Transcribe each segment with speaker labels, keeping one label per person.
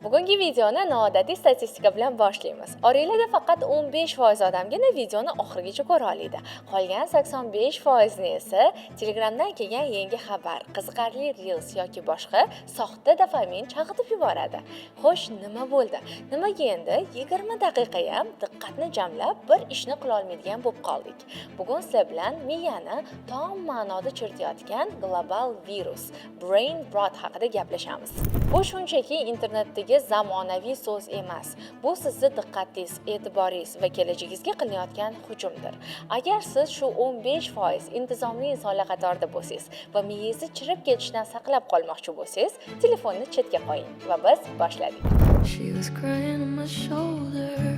Speaker 1: Bugungi videoni noodatiy statistika bilan boshlaymiz. Oilada faqat 15% odamgina videoni oxirigacha ko'ra oladi. Qolgan 85% ni esa Telegramdan kelgan yangi xabar, qiziqarli reels yoki boshqa soxta dopamin chalg'itib yuboradi. Xo'sh, nima bo'ldi? Nimaga endi 20 daqiqa ham diqqatni jamlab bir ishni qila olmaydigan bo'lib qoldik? Bugun sizlar bilan miyani tom ma'noda chiritayotgan global virus brain rot haqida gaplashamiz. Bu shunchaki internetdagi zamonaviy so'z emas. Bu sizni diqqatingiz, e'tiboringiz va kelajagingizga qilinayotgan hujumdir. Agar siz shu 15% intizomli insonlar qatorida bo'lsangiz va miyangizni chirib ketishdan saqlab qolmoqchi bo'lsangiz, telefonni chetga qo'ying va biz boshladik.
Speaker 2: She was crying on my shoulder.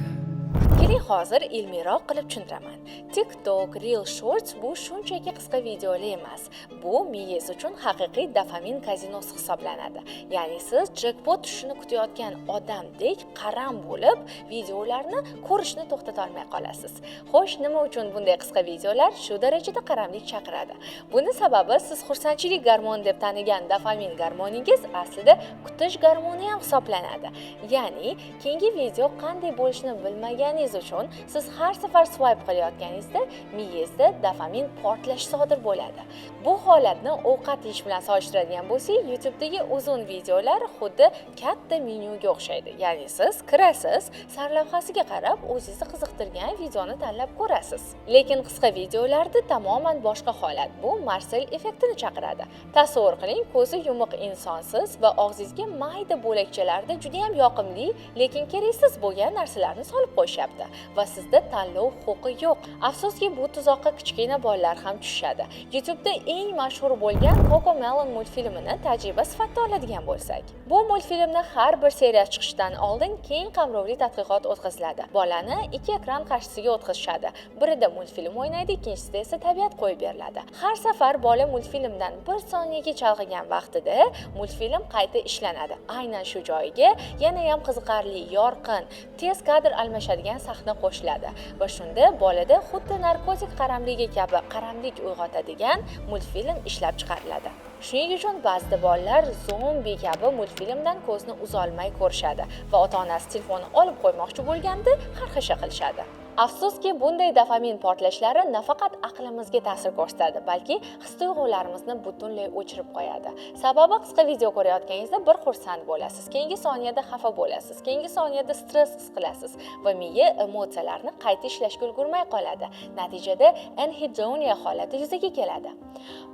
Speaker 1: Keling hozir ilmiyroq qilib tushuntiraman. TikTok, Reel Shorts bu shunchaki qisqa videolar emas. Bu miyangiz uchun haqiqiy dopamin kazinosi hisoblanadi. Ya'ni siz jackpot tushishini kutayotgan odamdek qaram bo'lib, videolarni ko'rishni to'xtata olmay qolasiz. Xo'sh, nima uchun bunday qisqa videolar shu darajada qaramlik chaqiradi? Buni sababi siz xursandchilik gormoni deb tanigan dopamin gormoningiz aslida kutish gormoni ham hisoblanadi. Ya'ni, keyingi video qanday bo'lishini bilmaganingiz uchun siz har safar swipe qilayotganingizda miyangizda dopamin portlashi sodir bo'ladi. Bu holatni ovqat yeyish bilan solishtiradigan bo'lsak, YouTube'dagi uzun videolar xuddi katta menyuga o'xshaydi. Ya'ni siz kirasiz, sarlavhasiga qarab o'zingizni qiziqtirgan videoni tanlab ko'rasiz. Lekin qisqa videolarda tamoman boshqa holat. Bu Marsel effektini chaqiradi. Tasavvur qiling, ko'zi yumuq insonsiz va og'zingizga mayda bo'lakchalarda juda ham yoqimli, lekin keraksiz bo'lgan narsalarni solib qo'yishyapti va sizda tanlov huquqi yo'q. Afsuski, bu tuzoqqa kichkina bolalar ham tushadi. YouTube'da eng mashhur bo'lgan CoComelon multfilmini tajriba sifatida oladigan bo'lsak, bu multfilmni har bir seriya chiqishidan oldin keng qamrovli tadqiqot o'tkaziladi. Bolani ikki ekran qarshisiga o'tkazishadi. Birida multfilm o'ynaydi, ikkinchisida esa tabiat qo'yib beriladi. Har safar bola multfilmdan 1 soniyaga chalg'igan vaqtida multfilm qayta ishlanadi. Aynan shu joyiga yana ham qiziqarli, yorqin, tez kadr almashadigan sahna qo'shiladi va shunda bolada xuddi narkotik qaramligi kabi qaramlik uyg'otadigan multfilm ishlab chiqariladi. Shuning uchun ba'zida bolalar zombi kabi multfilmdan ko'zni uzolmay ko'rishadi va ota-onasi telefonni olib qo'ymoqchi bo'lganda xarxasha qilishadi. Afsuski, bunday dopamin portlashlari nafaqat aqlimizga ta'sir ko'rsatadi, balki his-tuyg'ularimizni butunlay o'chirib qo'yadi. Sababi, qisqa video ko'rayotganingizda bir xursand bo'lasiz, keyingi soniyada xafa bo'lasiz, keyingi soniyada stress his qilasiz va miya emotsiyalarni qayta ishlashga ulgurmay qoladi. Natijada anhedonia holati yuzaga keladi.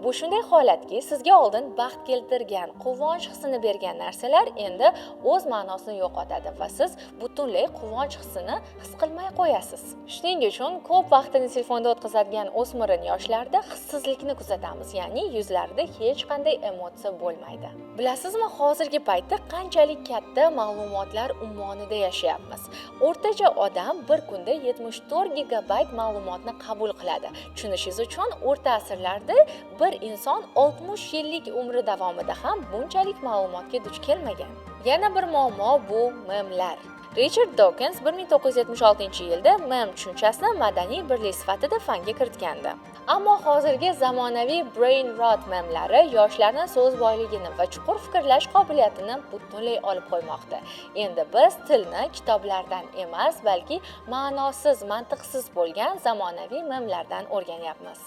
Speaker 1: Bu shunday holatki, sizga oldin baxt keltirgan, quvonch hissini bergan narsalar endi o'z ma'nosini yo'qotadi va siz butunlay quvonch hissini his qilmay qo'yasiz. Shuning uchun ko'p vaqtini telefonda o'tkazadigan o'smir yoshlarda hissizlikni kuzatamiz, ya'ni yuzlarida hech qanday emotsiya bo'lmaydi. Bilasizmi, hozirgi paytda qanchalik katta ma'lumotlar ummonida yashayapmiz? O'rtacha odam bir kunda 74 gigabayt ma'lumotni qabul qiladi. Tushunishingiz uchun, o'rta asrlarda bir inson 60 yillik umri davomida ham bunchalik ma'lumotga duch kelmagan. Yana bir muammo bu memlar. Richard Dawkins 1976-yilda mem tushunchasini madaniy birlik sifatida fanga kiritgandi. Ammo hozirgi zamonaviy brain rot memlari yoshlarning so'z boyligini va chuqur fikrlash qobiliyatini butunlay olib qo'ymoqda. Endi biz tilni kitoblardan emas, balki ma'nosiz, mantiqsiz bo'lgan zamonaviy memlardan o'rganyapmiz.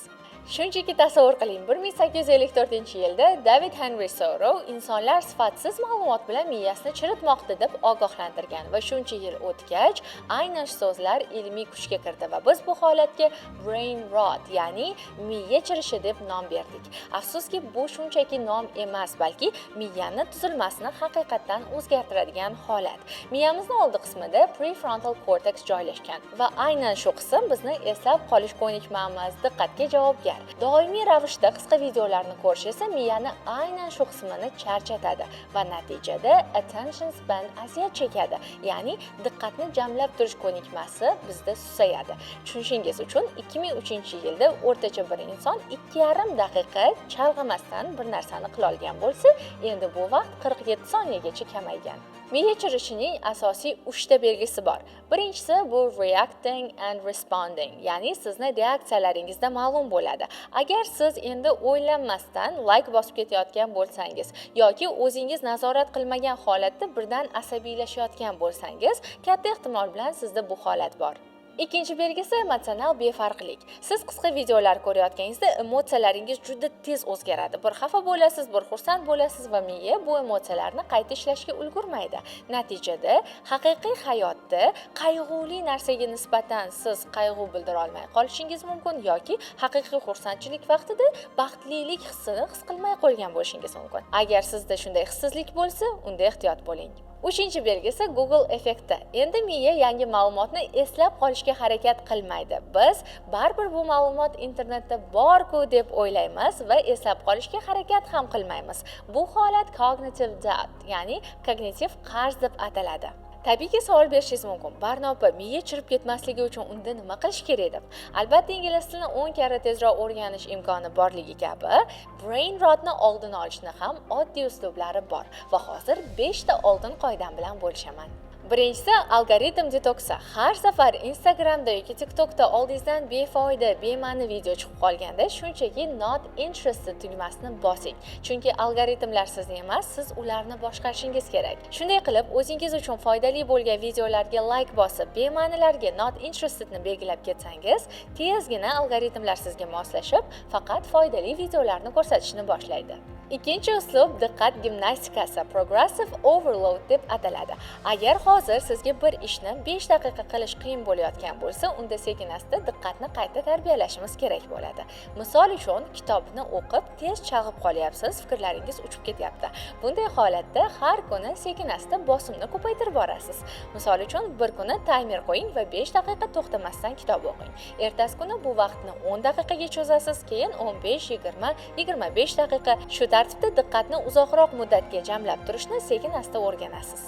Speaker 1: Shunchaki tasavvur qiling, 1854-yilda David Henry Thoreau insonlar sifatsiz ma'lumot bilan miyasini chiritmoqda deb ogohlantirgan va shuncha yil o'tgach, aynan shu so'zlar ilmiy kuchga kirdi va biz bu holatga brain rot, ya'ni miya chirishi deb nom berdik. Afsuski, bu shunchaki nom emas, balki miyani tuzilmasini haqiqatdan o'zgartiradigan holat. Miyamizning oldi qismida prefrontal cortex joylashgan va aynan shu qism bizni eslab qolish ko'nikmamiz, diqqatga javobgar. Doimiy ravishda qisqa videolarni ko'rish esa miyani aynan shu qismini charchatadi va natijada attention span aziyat chekadi, ya'ni diqqatni jamlab turish ko'nikmasi bizda susayadi. Tushunishingiz uchun 2003-yilda o'rtacha bir inson 2,5 daqiqa chalg'imasdan bir narsani qila olgan bo'lsa, endi bu vaqt 47 soniyagacha kamaygan. Miya chirishining asosiy 3 ta belgisi bor. Birinchisi bu reacting and responding, ya'ni sizni reaksiyalaringizda ma'lum bo'ladi. Agar siz endi o'ylanmasdan like bosib ketayotgan bo'lsangiz yoki o'zingiz nazorat qilmagan holatda birdan asabiylashayotgan bo'lsangiz, katta ehtimol bilan sizda bu holat bor. Ikkinchi belgisi emotsional befarqlik. Siz qisqa videolar ko'rayotganingizda emotsiyalaringiz juda tez o'zgaradi. Bir xafa bo'lasiz, bir xursand bo'lasiz va miya bu emotsiyalarni qayta ishlashga ulgurmaydi. Natijada haqiqiy hayotda qayg'uli narsaga nisbatan siz qayg'u bildira olmay qolishingiz mumkin yoki haqiqiy xursandchilik vaqtida baxtlilik hissini his qilmay qolgan bo'lishingiz mumkin. Agar sizda shunday hissizlik bo'lsa, unda ehtiyot bo'ling. Uchinchi belgisi Google effekti. Endi miya yangi ma'lumotni eslab qolishga harakat qilmaydi. Biz baribir bu ma'lumot internetda bor-ku deb o'ylaymiz va eslab qolishga harakat ham qilmaymiz. Bu holat cognitive debt, ya'ni kognitiv qarz deb ataladi. Tabiiyki savol berishingiz mumkin. Barnopa, miya chirib ketmasligi uchun unda nima qilish kerak deb. Albatta, ingliz tilini 10 karra tezroq o'rganish imkoni borligi kabi, brain rotni oldini olishni ham oddiy uslublari bor va hozir 5 ta oldin qoidam bilan bo'lishaman. Birinchisi algoritm detoksi. Har safar Instagramda yoki TikTokda oldingizdan befoyda, bema'ni video chiqib qolganda, shunchaki not interested tugmasini bosing. Chunki algoritmlar sizni emas, siz ularni boshqarishingiz kerak. Shunday qilib, o'zingiz uchun foydali bo'lgan videolarga like bosib, bema'nilarga not interested ni belgilab ketsangiz, tezgina algoritmlar sizga moslashib, faqat foydali videolarni ko'rsatishni boshlaydi. Ikkinchi uslub diqqat gimnastikasi, progressive overload deb ataladi. Agar hozir sizga bir ishni 5 daqiqa qilish qiyin bo'layotgan bo'lsa, unda sekin-asta diqqatni qayta tarbiyalashimiz kerak bo'ladi. Misol uchun, kitobni o'qib tez chalg'ib qolyapsiz, fikrlaringiz uchib ketyapti. Bunday holatda har kuni sekin-asta bosimni ko'paytirib borasiz. Misol uchun, bir kuni taymer qo'ying va 5 daqiqa to'xtamasdan kitob o'qing. Ertasi kuni bu vaqtni 10 daqiqaga cho'zasiz, keyin 15, 20, 25 daqiqa. Shu tartibda diqqatni uzoqroq muddatga jamlab turishni sekin-asta o'rganasiz.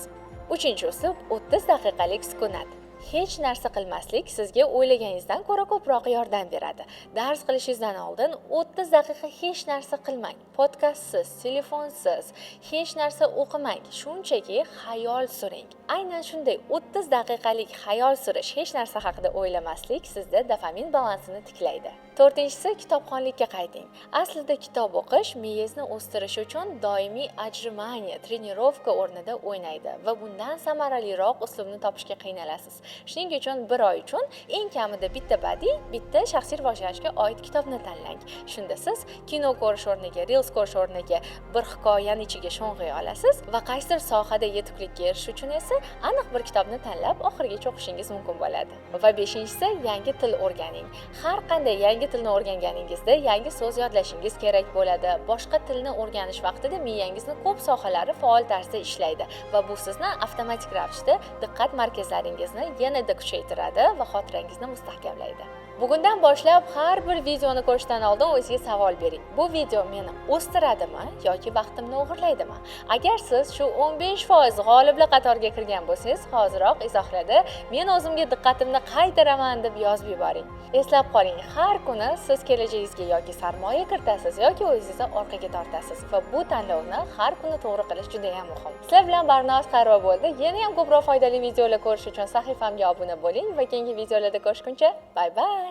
Speaker 1: Uchinchi uslub 30 daqiqalik sukunat. Hech narsa qilmaslik sizga o'ylaganingizdan ko'ra ko'proq yordam beradi. Dars qilishingizdan oldin 30 daqiqa hech narsa qilmang. Podkastsiz, telefonsiz, hech narsa o'qimang. Shunchaki xayol suring. Aynan shunday 30 daqiqalik xayol surish, hech narsa haqida o'ylamaslik sizda dopamin balansini tiklaydi. To'rtinchisi kitobxonlikka qayting. Aslida kitob o'qish miyangizni o'stirish uchun doimiy ajrimaniya, trenirovka o'rnida o'ynaydi va bundan samaraliroq uslubni topishga qiynalasiz. Shuning uchun bir oy uchun eng kamida bitta badiiy, bitta shaxsiy rivojlanishga oid kitobni tanlang. Shunda siz kino ko'rish o'rniga, reels ko'rish o'rniga bir hikoyani ichiga sho'ng'iy olasiz va qaysidir sohada yetuklikka erishish uchun esa aniq bir kitobni tanlab oxirigacha o'qishingiz mumkin bo'ladi. Va beshinchisi yangi til o'rganing. Har qanday yangi tilni o'rganganingizda yangi so'z yodlashingiz kerak bo'ladi. Boshqa tilni o'rganish vaqtida miyangizni ko'p sohalari faol tarzda ishlaydi va bu sizni avtomatik ravishda diqqat markazlaringizni yanada kuchaytiradi va xotirangizni mustahkamlaydi. Bugundan boshlab har bir videoni ko'rishdan oldin o'zingizga savol bering. Bu video meni o'stiradimi yoki vaqtimni o'g'irlaydimi? Agar siz shu 15% g'oliblar qatoriga kirgan bo'lsangiz, hoziroq izohlarda men o'zimga diqqatimni qaytaraman deb yozib yuboring. Eslab qoling, har kuni siz kelajagingizga yoki sarmoya kiritasiz yoki o'zingizni orqaga tortasiz va bu tanlovni har kuni to'g'ri qilish juda ham muhim. Sizlar bilan Barnoz Qarva bo'ldi. Yana ham ko'proq foydali videolar ko'rish uchun sahifamga obuna bo'ling va keyingi videolarda ko'rishguncha bye bye.